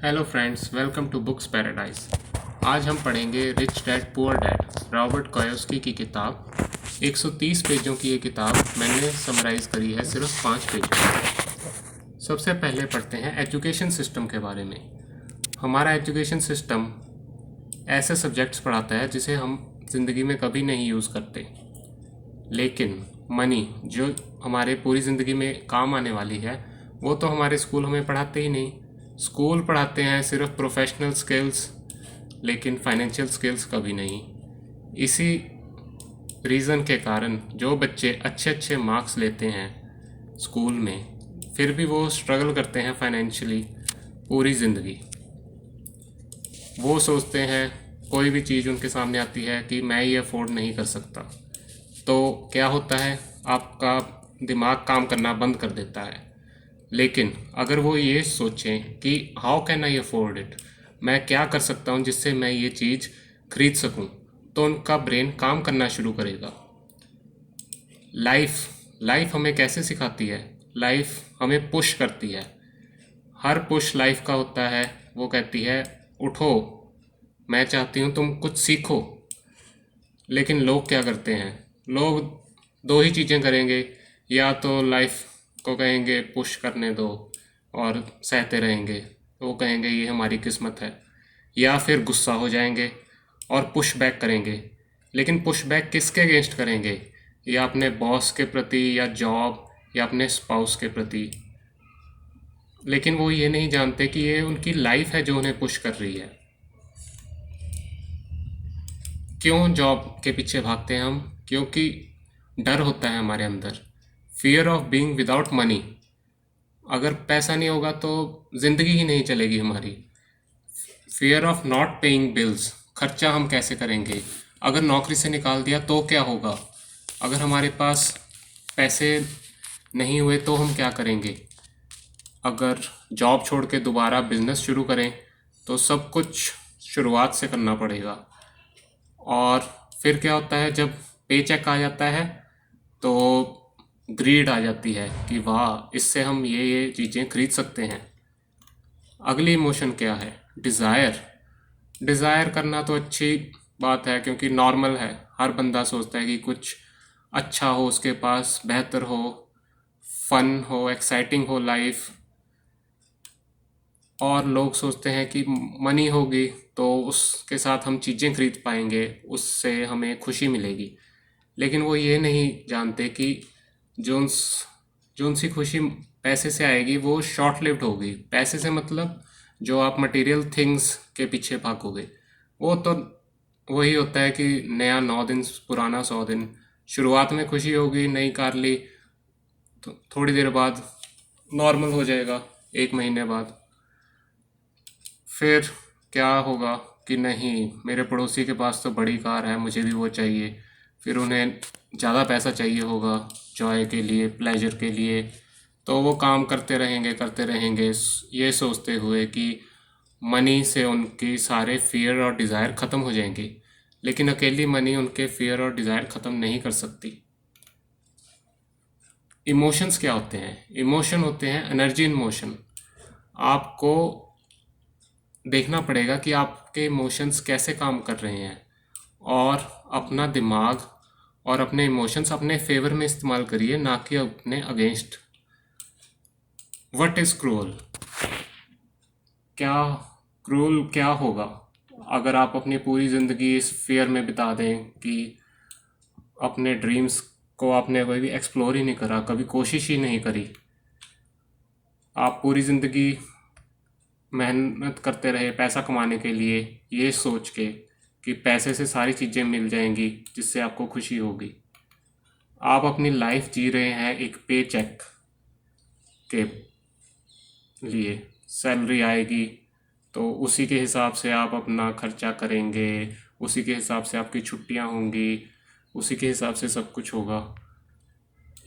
Hello friends, welcome to books paradise. आज हम पढ़ेंगे rich dad poor dad, Robert Kiyosaki की किताब। 130 पेजों की ये किताब मैंने समराइज़ करी है सिर्फ 5 पेजों में। सबसे पहले पढ़ते हैं एजुकेशन सिस्टम के बारे में। हमारा एजुकेशन सिस्टम ऐसे सब्जेक्ट्स पढ़ाता है जिसे हम ज़िंदगी में कभी नहीं यूज़ करते, लेकिन मनी जो हमारे पूरी ज़िंदगी में काम आने वाली है वो तो हमारे स्कूल हमें पढ़ाते ही नहीं। स्कूल पढ़ाते हैं सिर्फ प्रोफेशनल स्किल्स, लेकिन फाइनेंशियल स्किल्स कभी नहीं। इसी रीज़न के कारण जो बच्चे अच्छे अच्छे मार्क्स लेते हैं स्कूल में, फिर भी वो स्ट्रगल करते हैं फाइनेंशियली पूरी ज़िंदगी। वो सोचते हैं कोई भी चीज़ उनके सामने आती है कि मैं ये अफोर्ड नहीं कर सकता, तो क्या होता है, आपका दिमाग काम करना बंद कर देता है। लेकिन अगर वो ये सोचें कि how can I afford it, मैं क्या कर सकता हूँ जिससे मैं ये चीज़ खरीद सकूँ, तो उनका ब्रेन काम करना शुरू करेगा। लाइफ हमें कैसे सिखाती है? लाइफ हमें पुश करती है। हर पुश लाइफ का होता है। वो कहती है उठो, मैं चाहती हूँ तुम कुछ सीखो। लेकिन लोग क्या करते हैं? लोग दो ही चीज़ें करेंगे, या तो लाइफ को कहेंगे पुश करने दो और सहते रहेंगे, तो वो कहेंगे ये हमारी किस्मत है, या फिर गुस्सा हो जाएंगे और पुश बैक करेंगे। लेकिन पुश बैक किसके अगेंस्ट करेंगे? या अपने बॉस के प्रति, या जॉब, या अपने स्पाउस के प्रति। लेकिन वो ये नहीं जानते कि ये उनकी लाइफ है जो उन्हें पुश कर रही है। क्यों जॉब के पीछे भागते हैं हम? क्योंकि डर होता है हमारे अंदर, fear of being without money. अगर पैसा नहीं होगा तो ज़िंदगी ही नहीं चलेगी हमारी। Fear of not paying bills, खर्चा हम कैसे करेंगे? अगर नौकरी से निकाल दिया तो क्या होगा? अगर हमारे पास पैसे नहीं हुए तो हम क्या करेंगे? अगर जॉब छोड़ के दोबारा बिजनेस शुरू करें तो सब कुछ शुरुआत से करना पड़ेगा। और फिर क्या होता है, जब पे चेक आ जाता है तो ग्रीड आ जाती है कि वाह, इससे हम ये चीज़ें खरीद सकते हैं। अगली इमोशन क्या है? डिज़ायर। डिज़ायर करना तो अच्छी बात है, क्योंकि नॉर्मल है। हर बंदा सोचता है कि कुछ अच्छा हो उसके पास, बेहतर हो, फन हो, एक्साइटिंग हो लाइफ। और लोग सोचते हैं कि मनी होगी तो उसके साथ हम चीज़ें खरीद पाएंगे, उससे हमें खुशी मिलेगी। लेकिन वो ये नहीं जानते कि जोन जोन सी खुशी पैसे से आएगी वो शॉर्ट लिव्ड होगी। पैसे से मतलब जो आप मटेरियल थिंग्स के पीछे भागोगे, वो तो वही होता है कि नया 9 दिन पुराना 100 दिन। शुरुआत में खुशी होगी, नई कार ली, तो थोड़ी देर बाद नॉर्मल हो जाएगा, 1 महीने बाद। फिर क्या होगा कि नहीं, मेरे पड़ोसी के पास तो बड़ी कार है, मुझे भी वो चाहिए। फिर उन्हें ज़्यादा पैसा चाहिए होगा जॉय के लिए, प्लेजर के लिए, तो वो काम करते रहेंगे ये सोचते हुए कि मनी से उनकी सारे फियर और डिज़ायर ख़त्म हो जाएंगे। लेकिन अकेली मनी उनके फियर और डिज़ायर ख़त्म नहीं कर सकती। इमोशंस क्या होते हैं? इमोशन होते हैं एनर्जी इन मोशन। आपको देखना पड़ेगा कि आपके इमोशंस कैसे काम कर रहे हैं, और अपना दिमाग और अपने इमोशंस अपने फेवर में इस्तेमाल करिए, ना कि अपने अगेंस्ट। What is cruel? क्या क्रूअल क्या होगा अगर आप अपनी पूरी ज़िंदगी इस फेयर में बिता दें कि अपने ड्रीम्स को आपने कभी भी एक्सप्लोर ही नहीं करा, कभी कोशिश ही नहीं करी। आप पूरी ज़िंदगी मेहनत करते रहे पैसा कमाने के लिए, ये सोच के कि पैसे से सारी चीज़ें मिल जाएंगी जिससे आपको खुशी होगी। आप अपनी लाइफ जी रहे हैं एक पे चेक के लिए। सैलरी आएगी तो उसी के हिसाब से आप अपना खर्चा करेंगे, उसी के हिसाब से आपकी छुट्टियां होंगी, उसी के हिसाब से सब कुछ होगा।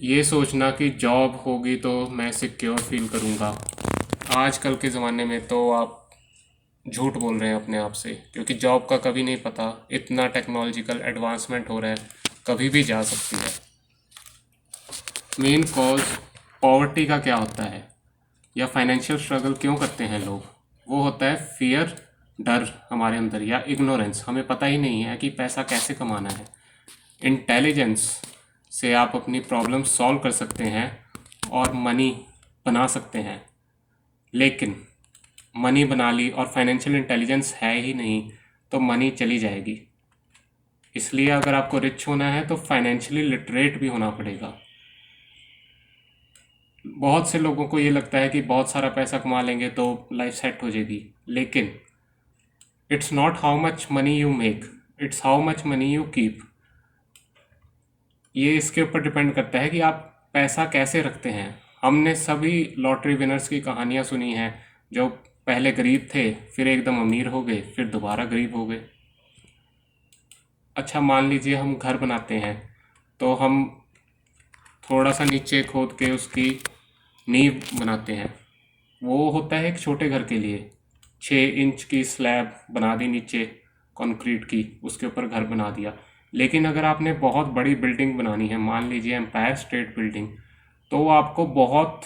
ये सोचना कि जॉब होगी तो मैं सिक्योर फील करूँगा, आजकल के ज़माने में तो आप झूठ बोल रहे हैं अपने आप से, क्योंकि जॉब का कभी नहीं पता। इतना टेक्नोलॉजिकल एडवांसमेंट हो रहा है, कभी भी जा सकती है। मेन कॉज पॉवर्टी का क्या होता है, या फाइनेंशियल स्ट्रगल क्यों करते हैं लोग? वो होता है फियर, डर हमारे अंदर, या इग्नोरेंस, हमें पता ही नहीं है कि पैसा कैसे कमाना है। इंटेलिजेंस से आप अपनी प्रॉब्लम सॉल्व कर सकते हैं और मनी बना सकते हैं। लेकिन मनी बना ली और फाइनेंशियल इंटेलिजेंस है ही नहीं तो मनी चली जाएगी। इसलिए अगर आपको रिच होना है तो फाइनेंशियली लिटरेट भी होना पड़ेगा। बहुत से लोगों को ये लगता है कि बहुत सारा पैसा कमा लेंगे तो लाइफ सेट हो जाएगी, लेकिन it's not how much money you make, it's how much money you keep. ये इसके ऊपर डिपेंड करता है कि आप पैसा कैसे रखते हैं। हमने सभी लॉटरी विनर्स की कहानियाँ सुनी हैं, जो पहले गरीब थे, फिर एकदम अमीर हो गए, फिर दोबारा गरीब हो गए। अच्छा, मान लीजिए हम घर बनाते हैं, तो हम थोड़ा सा नीचे खोद के उसकी नींव बनाते हैं। वो होता है एक छोटे घर के लिए, 6 इंच की स्लैब बना दी नीचे कंक्रीट की, उसके ऊपर घर बना दिया। लेकिन अगर आपने बहुत बड़ी बिल्डिंग बनानी है, मान लीजिए एम्पायर स्टेट बिल्डिंग, तो आपको बहुत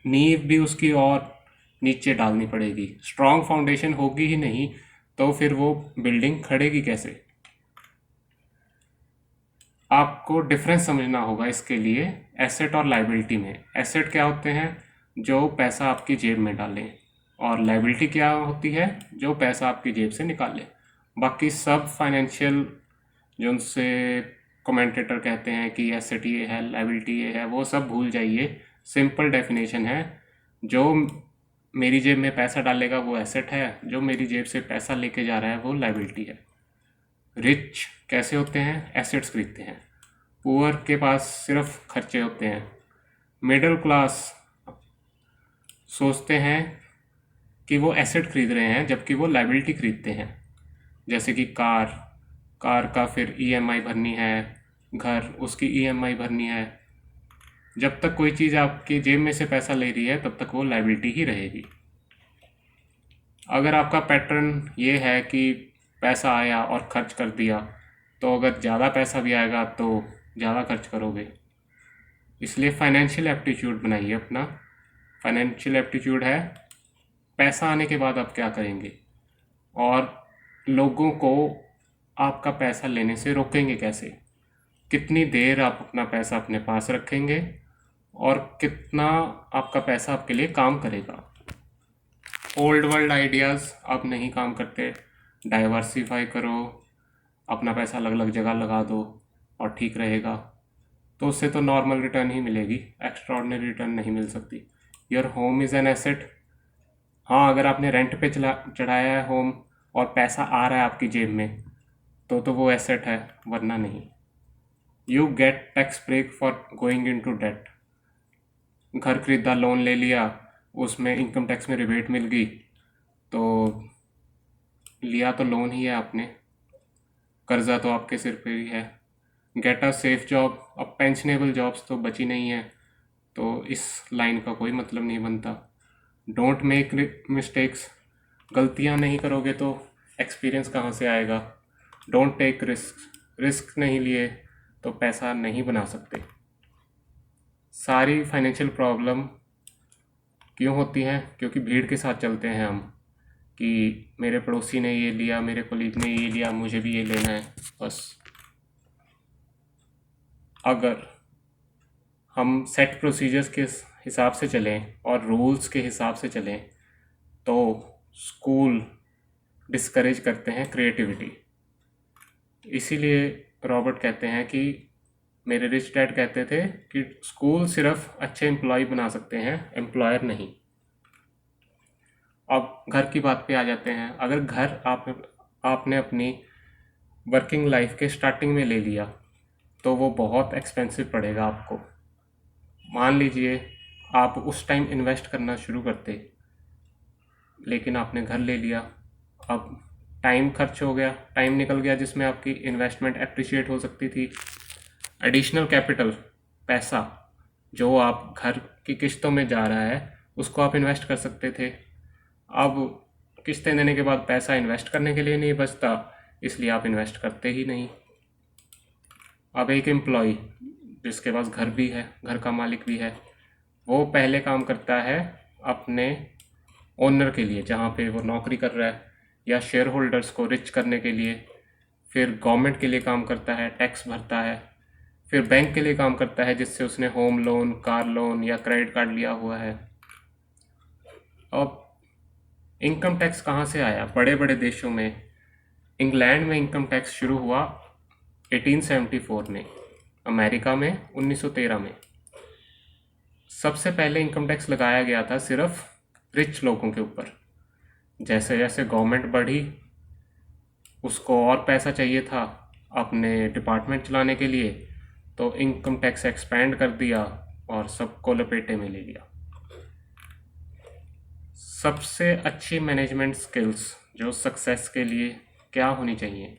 नींव भी उसकी और नीचे डालनी पड़ेगी। स्ट्रॉन्ग फाउंडेशन होगी ही नहीं तो फिर वो बिल्डिंग खड़ेगी कैसे। आपको डिफरेंस समझना होगा इसके लिए एसेट और लाइबिलिटी में। एसेट क्या होते हैं, जो पैसा आपकी जेब में डालें, और लाइबिलिटी क्या होती है, जो पैसा आपकी जेब से निकालें। बाकी सब फाइनेंशियल जो उनसे कमेंटेटर कहते हैं कि एसेट ये है, लाइबिलिटी ये है, वो सब भूल जाइए। सिंपल डेफिनेशन है, जो मेरी जेब में पैसा डालेगा वो एसेट है, जो मेरी जेब से पैसा लेके जा रहा है वो लाइबिलिटी है। रिच कैसे होते हैं, एसेट्स खरीदते हैं। पुअर के पास सिर्फ खर्चे होते हैं। मिडिल क्लास सोचते हैं कि वो एसेट खरीद रहे हैं जबकि वो लाइबिलिटी खरीदते हैं। जैसे कि कार, कार का फिर ईएमआई भरनी है, घर उसकी ईएमआई भरनी है। जब तक कोई चीज़ आपकी जेब में से पैसा ले रही है तब तक वो लाइबिलिटी ही रहेगी। अगर आपका पैटर्न ये है कि पैसा आया और खर्च कर दिया, तो अगर ज़्यादा पैसा भी आएगा तो ज़्यादा खर्च करोगे। इसलिए फाइनेंशियल एप्टीट्यूड बनाइए अपना। फाइनेंशियल एप्टीट्यूड है पैसा आने के बाद आप क्या करेंगे, और लोगों को आपका पैसा लेने से रोकेंगे कैसे। कितनी देर आप अपना पैसा अपने पास रखेंगे और कितना आपका पैसा आपके लिए काम करेगा। ओल्ड वर्ल्ड आइडियाज़ अब नहीं काम करते। डाइवर्सिफाई करो, अपना पैसा अलग अलग जगह लगा दो और ठीक रहेगा। तो उससे तो नॉर्मल रिटर्न ही मिलेगी, एक्स्ट्रॉर्डिनरी रिटर्न नहीं मिल सकती। Your home is an asset. हाँ, अगर आपने रेंट पे चढ़ाया है होम और पैसा आ रहा है आपकी जेब में, तो वो एसेट है, वरना नहीं। You get tax break for going into debt. घर खरीदा, लोन ले लिया, उसमें इनकम टैक्स में रिबेट मिल गई, तो लिया तो लोन ही है आपने, कर्जा तो आपके सिर पे ही है। Get a safe job. अब पेंशनेबल जॉब्स तो बची नहीं है, तो इस लाइन का कोई मतलब नहीं बनता। Don't make mistakes. गलतियां नहीं करोगे तो एक्सपीरियंस कहाँ से आएगा। Don't take risk. रिस्क नहीं लिए तो पैसा नहीं बना सकते। सारी फाइनेंशियल प्रॉब्लम क्यों होती हैं, क्योंकि भीड़ के साथ चलते हैं हम, कि मेरे पड़ोसी ने ये लिया, मेरे कोलीग ने ये लिया, मुझे भी ये लेना है। बस अगर हम सेट प्रोसीजर्स के हिसाब से चलें और रूल्स के हिसाब से चलें, तो स्कूल डिस्करेज करते हैं क्रिएटिविटी। इसीलिए रॉबर्ट कहते हैं कि मेरे रिच डैड कहते थे कि स्कूल सिर्फ अच्छे एम्प्लॉय बना सकते हैं, एम्प्लॉयर नहीं। अब घर की बात पे आ जाते हैं। अगर घर आपने अपनी वर्किंग लाइफ के स्टार्टिंग में ले लिया तो वो बहुत एक्सपेंसिव पड़ेगा आपको। मान लीजिए आप उस टाइम इन्वेस्ट करना शुरू करते, लेकिन आपने घर ले लिया, अब टाइम खर्च हो गया, टाइम निकल गया जिसमें आपकी इन्वेस्टमेंट एप्रिशिएट हो सकती थी। एडिशनल कैपिटल, पैसा जो आप घर की किस्तों में जा रहा है, उसको आप इन्वेस्ट कर सकते थे। अब किस्तें देने के बाद पैसा इन्वेस्ट करने के लिए नहीं बचता, इसलिए आप इन्वेस्ट करते ही नहीं। अब एक एम्प्लॉय जिसके पास घर भी है, घर का मालिक भी है, वो पहले काम करता है अपने ओनर के लिए जहाँ पे वो नौकरी कर रहा है, या शेयर होल्डर्स को रिच करने के लिए। फिर गवर्नमेंट के लिए काम करता है, टैक्स भरता है। फिर बैंक के लिए काम करता है जिससे उसने होम लोन, कार लोन या क्रेडिट कार्ड लिया हुआ है। अब इनकम टैक्स कहाँ से आया? बड़े बड़े देशों में, इंग्लैंड में इनकम टैक्स शुरू हुआ 1874 में, अमेरिका में 1913 में। सबसे पहले इनकम टैक्स लगाया गया था सिर्फ रिच लोगों के ऊपर। जैसे जैसे गवर्नमेंट बढ़ी, उसको और पैसा चाहिए था अपने डिपार्टमेंट चलाने के लिए, तो इनकम टैक्स एक्सपेंड कर दिया और सबको लपेटे में ले लिया। सबसे अच्छी मैनेजमेंट स्किल्स जो सक्सेस के लिए क्या होनी चाहिए?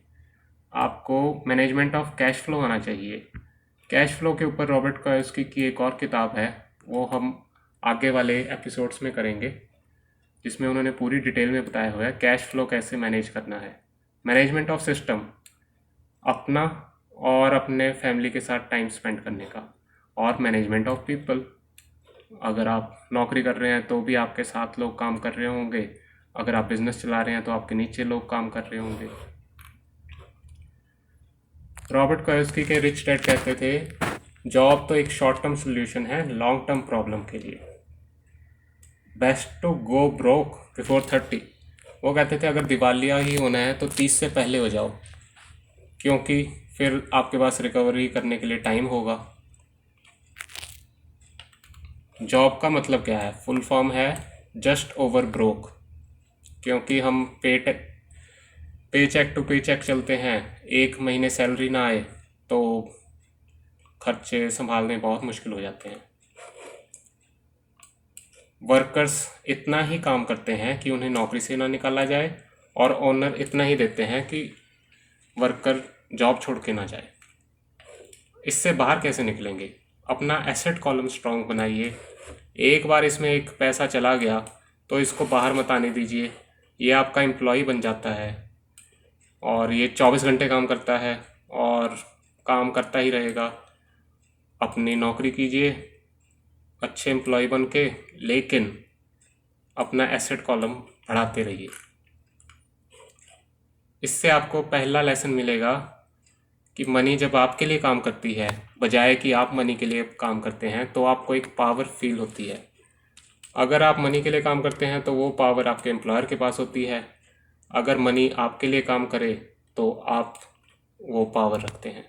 आपको मैनेजमेंट ऑफ कैश फ्लो आना चाहिए। कैश फ्लो के ऊपर रॉबर्ट कॉयस्की की एक और किताब है, वो हम आगे वाले एपिसोड्स में करेंगे, जिसमें उन्होंने पूरी डिटेल में बताया हुआ है कैश फ्लो कैसे मैनेज करना है। मैनेजमेंट ऑफ सिस्टम, अपना और अपने फैमिली के साथ टाइम स्पेंड करने का। और मैनेजमेंट ऑफ पीपल, अगर आप नौकरी कर रहे हैं तो भी आपके साथ लोग काम कर रहे होंगे, अगर आप बिजनेस चला रहे हैं तो आपके नीचे लोग काम कर रहे होंगे। रॉबर्ट कॉयस्की के रिच डैड कहते थे जॉब तो एक शॉर्ट टर्म सोल्यूशन है लॉन्ग टर्म प्रॉब्लम के लिए। Best to go broke before 30। वो कहते थे अगर दिवालिया ही होना है तो 30 से पहले हो जाओ, क्योंकि फिर आपके पास रिकवरी करने के लिए टाइम होगा। जॉब का मतलब क्या है? फुल फॉर्म है जस्ट ओवर ब्रोक, क्योंकि हम पे चेक टू पे चेक चलते हैं। एक महीने सैलरी ना आए तो खर्चे संभालने बहुत मुश्किल हो जाते हैं। वर्कर्स इतना ही काम करते हैं कि उन्हें नौकरी से ना निकाला जाए, और ओनर इतना ही देते हैं कि वर्कर जॉब छोड़ के ना जाए। इससे बाहर कैसे निकलेंगे? अपना एसेट कॉलम स्ट्रॉन्ग बनाइए। एक बार इसमें एक पैसा चला गया तो इसको बाहर मत आने दीजिए। ये आपका एम्प्लॉय बन जाता है और ये 24 घंटे काम करता है और काम करता ही रहेगा। अपनी नौकरी कीजिए अच्छे एम्प्लॉय बन के, लेकिन अपना एसेट कॉलम बढ़ाते रहिए। इससे आपको पहला लेसन मिलेगा कि मनी जब आपके लिए काम करती है, बजाय कि आप मनी के लिए काम करते हैं, तो आपको एक पावर फील होती है। अगर आप मनी के लिए काम करते हैं तो वो पावर आपके एम्प्लॉयर के पास होती है। अगर मनी आपके लिए काम करे तो आप वो पावर रखते हैं।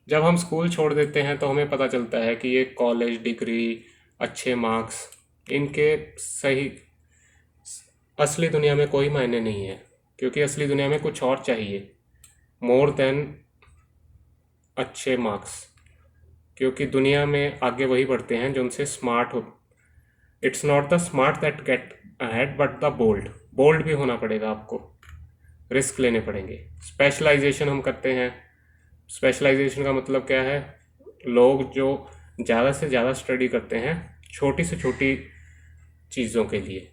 जब हम स्कूल छोड़ देते हैं तो हमें पता चलता है कि ये कॉलेज डिग्री, अच्छे मार्क्स, इनके सही असली दुनिया में कोई मायने नहीं है, क्योंकि असली दुनिया में कुछ और चाहिए मोर देन अच्छे मार्क्स। क्योंकि दुनिया में आगे वही बढ़ते हैं जो उनसे स्मार्ट हो। It's not the smart that get ahead but the bold. Bold भी होना पड़ेगा आपको, रिस्क लेने पड़ेंगे। स्पेशलाइजेशन हम करते हैं। स्पेशलाइजेशन का मतलब क्या है? लोग जो ज़्यादा से ज़्यादा स्टडी करते हैं छोटी से छोटी चीज़ों के लिए।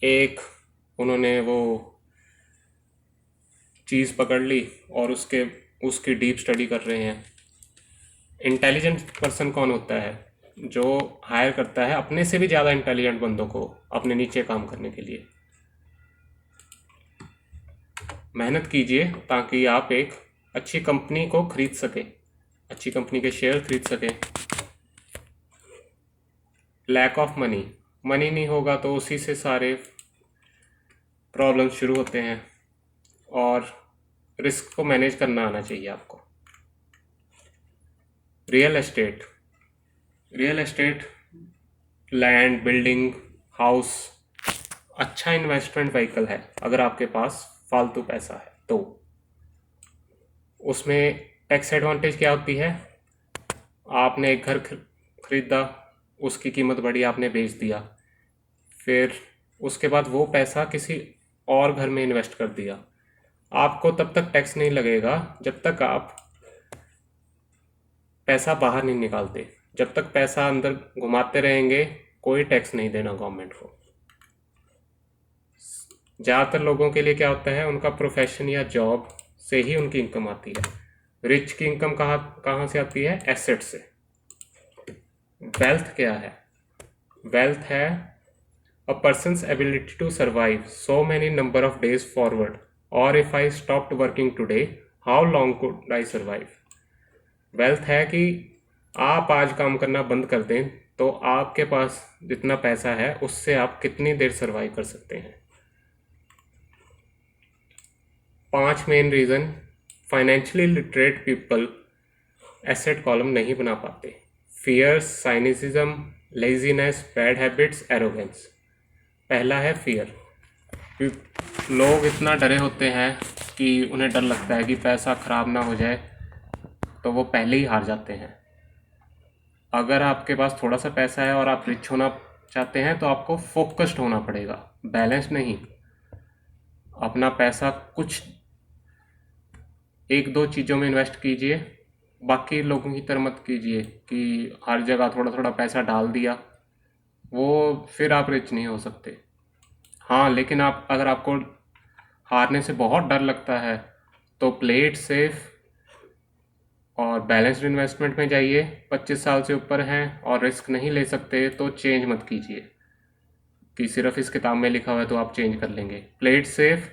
एक उन्होंने वो चीज़ पकड़ ली और उसकी डीप स्टडी कर रहे हैं। इंटेलिजेंट पर्सन कौन होता है? जो हायर करता है अपने से भी ज़्यादा इंटेलिजेंट बंदों को अपने नीचे काम करने के लिए। मेहनत कीजिए ताकि आप एक अच्छी कंपनी को खरीद सकें, अच्छी कंपनी के शेयर खरीद सकें। लैक ऑफ मनी, मनी नहीं होगा तो उसी से सारे प्रॉब्लम शुरू होते हैं। और रिस्क को मैनेज करना आना चाहिए आपको। Real estate, real estate, land, building, house अच्छा इन्वेस्टमेंट व्हीकल है अगर आपके पास फालतू पैसा है तो। उसमें टैक्स एडवांटेज क्या होती है? आपने एक घर खरीदा, उसकी कीमत बढ़ी, आपने बेच दिया, फिर उसके बाद वो पैसा किसी और घर में इन्वेस्ट कर दिया। आपको तब तक टैक्स नहीं लगेगा जब तक आप पैसा बाहर नहीं निकालते। जब तक पैसा अंदर घुमाते रहेंगे कोई टैक्स नहीं देना गवर्नमेंट को। ज़्यादातर लोगों के लिए क्या होता है, उनका प्रोफेशन या जॉब से ही उनकी इनकम आती है। रिच की इनकम कहाँ कहाँ से आती है? एसेट से। वेल्थ क्या है? वेल्थ है a person's ability to survive so many number of days forward, or if I stopped working today, how long could I survive? Wealth है कि आप आज काम करना बंद कर दें तो आपके पास जितना पैसा है उससे आप कितनी देर सर्वाइव कर सकते हैं। 5 main reason financially literate people asset column नहीं बना पाते। Fears, cynicism, laziness, bad habits, arrogance. पहला है फियर। लोग इतना डरे होते हैं कि उन्हें डर लगता है कि पैसा ख़राब ना हो जाए, तो वो पहले ही हार जाते हैं। अगर आपके पास थोड़ा सा पैसा है और आप रिच होना चाहते हैं तो आपको फोकस्ड होना पड़ेगा, बैलेंस नहीं। अपना पैसा कुछ 1-2 चीज़ों में इन्वेस्ट कीजिए, बाकी लोगों की तरह मत कीजिए कि हर जगह थोड़ा थोड़ा पैसा डाल दिया, वो फिर आप रिच नहीं हो सकते। हाँ, लेकिन आप अगर आपको हारने से बहुत डर लगता है तो प्ले इट सेफ और बैलेंस्ड इन्वेस्टमेंट में जाइए। 25 साल से ऊपर हैं और रिस्क नहीं ले सकते तो चेंज मत कीजिए कि सिर्फ इस किताब में लिखा हुआ है तो आप चेंज कर लेंगे। Play it safe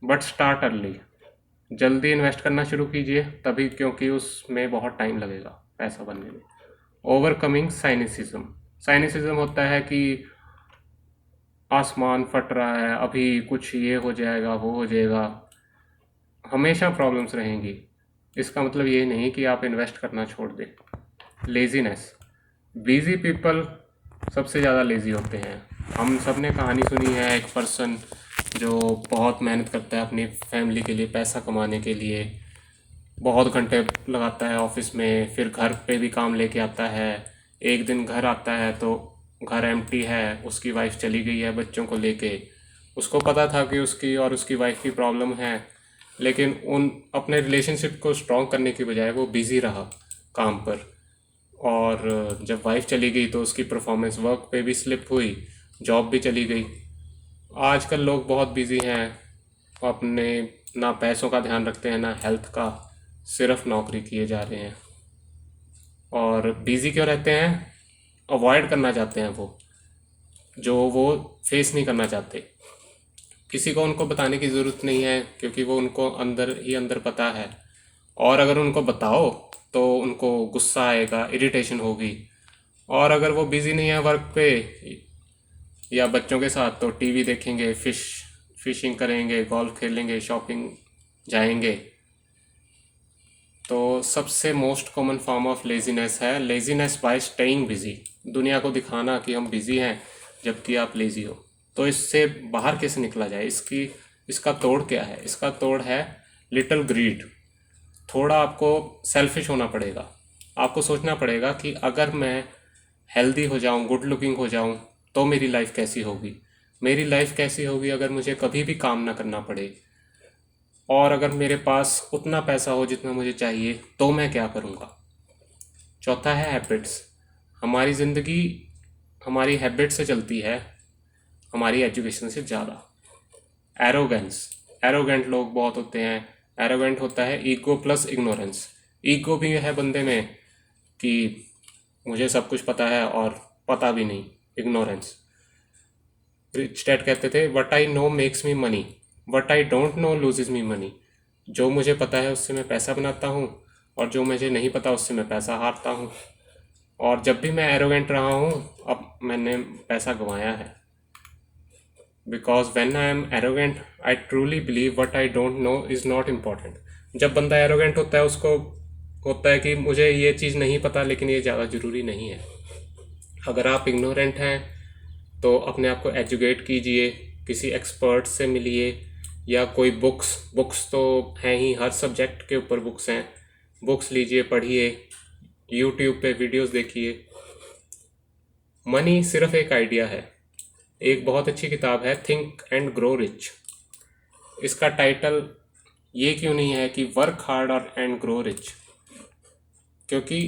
but start early. जल्दी इन्वेस्ट करना शुरू कीजिए तभी, क्योंकि उसमें बहुत टाइम लगेगा पैसा बनने में। ओवरकमिंग साइनिसिज्म। साइनिसिज्म होता है कि आसमान फट रहा है, अभी कुछ ये हो जाएगा वो हो जाएगा, हमेशा प्रॉब्लम्स रहेंगी। इसका मतलब ये नहीं कि आप इन्वेस्ट करना छोड़ दें। लेज़ीनेस। बिजी पीपल सबसे ज़्यादा लेज़ी होते हैं। हम सब ने कहानी सुनी है, एक पर्सन जो बहुत मेहनत करता है अपनी फैमिली के लिए, पैसा कमाने के लिए, बहुत घंटे लगाता है ऑफिस में, फिर घर पे भी काम लेके आता है। एक दिन घर आता है तो घर एम्प्टी है, उसकी वाइफ चली गई है बच्चों को लेके। उसको पता था कि उसकी और उसकी वाइफ की प्रॉब्लम है, लेकिन उन अपने रिलेशनशिप को स्ट्रॉन्ग करने की बजाय वो बिज़ी रहा काम पर। और जब वाइफ चली गई तो उसकी परफॉर्मेंस वर्क पे भी स्लिप हुई, जॉब भी चली गई। आजकल लोग बहुत बिज़ी हैं, अपने ना पैसों का ध्यान रखते हैं ना हेल्थ का, सिर्फ नौकरी किए जा रहे हैं। और बिज़ी क्यों रहते हैं? अवॉइड करना चाहते हैं वो, जो वो फेस नहीं करना चाहते। किसी को उनको बताने की ज़रूरत नहीं है क्योंकि वो उनको अंदर ही अंदर पता है। और अगर उनको बताओ तो उनको गुस्सा आएगा, इरिटेशन होगी। और अगर वो बिज़ी नहीं है वर्क पे या बच्चों के साथ तो टीवी देखेंगे, फिशिंग करेंगे, गोल्फ खेलेंगे, शॉपिंग जाएंगे। तो सबसे most common form of laziness है लेजीनेस बाय स्टेइंग बिजी। दुनिया को दिखाना कि हम बिजी हैं जबकि आप लेजी हो। तो इससे बाहर कैसे निकला जाए? इसका तोड़ क्या है? इसका तोड़ है लिटिल ग्रीड। थोड़ा आपको सेल्फिश होना पड़ेगा। आपको सोचना पड़ेगा कि अगर मैं हेल्दी हो जाऊं, गुड लुकिंग हो जाऊं, तो मेरी लाइफ कैसी होगी। मेरी लाइफ कैसी होगी अगर मुझे कभी भी काम ना करना पड़े, और अगर मेरे पास उतना पैसा हो जितना मुझे चाहिए तो मैं क्या करूँगा। चौथा है हैबिट्स। हमारी ज़िंदगी हमारी हैबिट से चलती है, हमारी एजुकेशन से ज़्यादा। एरोगेंस। एरोगेंट लोग बहुत होते हैं। एरोगेंट होता है ईगो प्लस इग्नोरेंस। ईगो भी है बंदे में कि मुझे सब कुछ पता है और पता भी नहीं, इग्नोरेंस। रिच डैड कहते थे what I know makes me money, what I don't know loses me money. जो मुझे पता है उससे मैं पैसा बनाता हूँ और जो मुझे नहीं पता उससे मैं पैसा हारता हूँ। और जब भी मैं एरोगेंट रहा हूँ अब मैंने पैसा गंवाया है। Because when I am arrogant I truly believe what I don't know is not important. जब बंदा एरोगेंट होता है उसको होता है कि मुझे ये चीज़ नहीं पता लेकिन ये ज़्यादा ज़रूरी नहीं है। अगर आप इग्नोरेंट हैं तो अपने आप को एजुकेट कीजिए, किसी एक्सपर्ट से मिलिए, या कोई बुक्स तो हैं ही, हर सब्जेक्ट के ऊपर बुक्स हैं, बुक्स लीजिए, पढ़िए, यूट्यूब पे वीडियोस देखिए। मनी सिर्फ एक आइडिया है। एक बहुत अच्छी किताब है थिंक एंड ग्रो रिच। इसका टाइटल ये क्यों नहीं है कि वर्क हार्ड और एंड ग्रो रिच, क्योंकि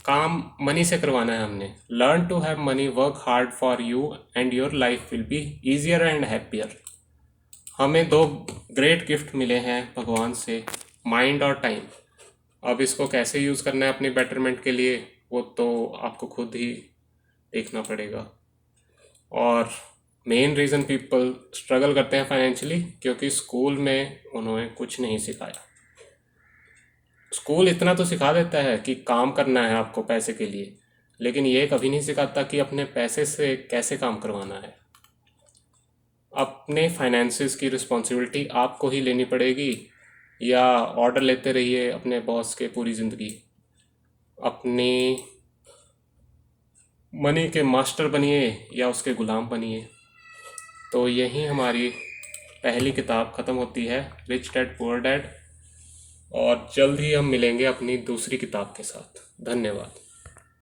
काम मनी से करवाना है हमने। Learn to have money, work hard for you and your life will be easier and happier. हमें 2 ग्रेट गिफ्ट मिले हैं भगवान से, माइंड और टाइम। अब इसको कैसे यूज़ करना है अपने बेटरमेंट के लिए वो तो आपको खुद ही देखना पड़ेगा। और मेन रीज़न पीपल स्ट्रगल करते हैं फाइनेंशियली क्योंकि स्कूल में उन्होंने कुछ नहीं सिखाया। स्कूल इतना तो सिखा देता है कि काम करना है आपको पैसे के लिए, लेकिन ये कभी नहीं सिखाता कि अपने पैसे से कैसे काम करवाना है। अपने फाइनेंसिस की रिस्पॉन्सिबिलिटी आपको ही लेनी पड़ेगी, या ऑर्डर लेते रहिए अपने बॉस के पूरी ज़िंदगी। अपनी मनी के मास्टर बनिए या उसके गुलाम बनिए। तो यही हमारी पहली किताब ख़त्म होती है, रिच डैड पुअर डैड। और जल्द ही हम मिलेंगे अपनी दूसरी किताब के साथ। धन्यवाद।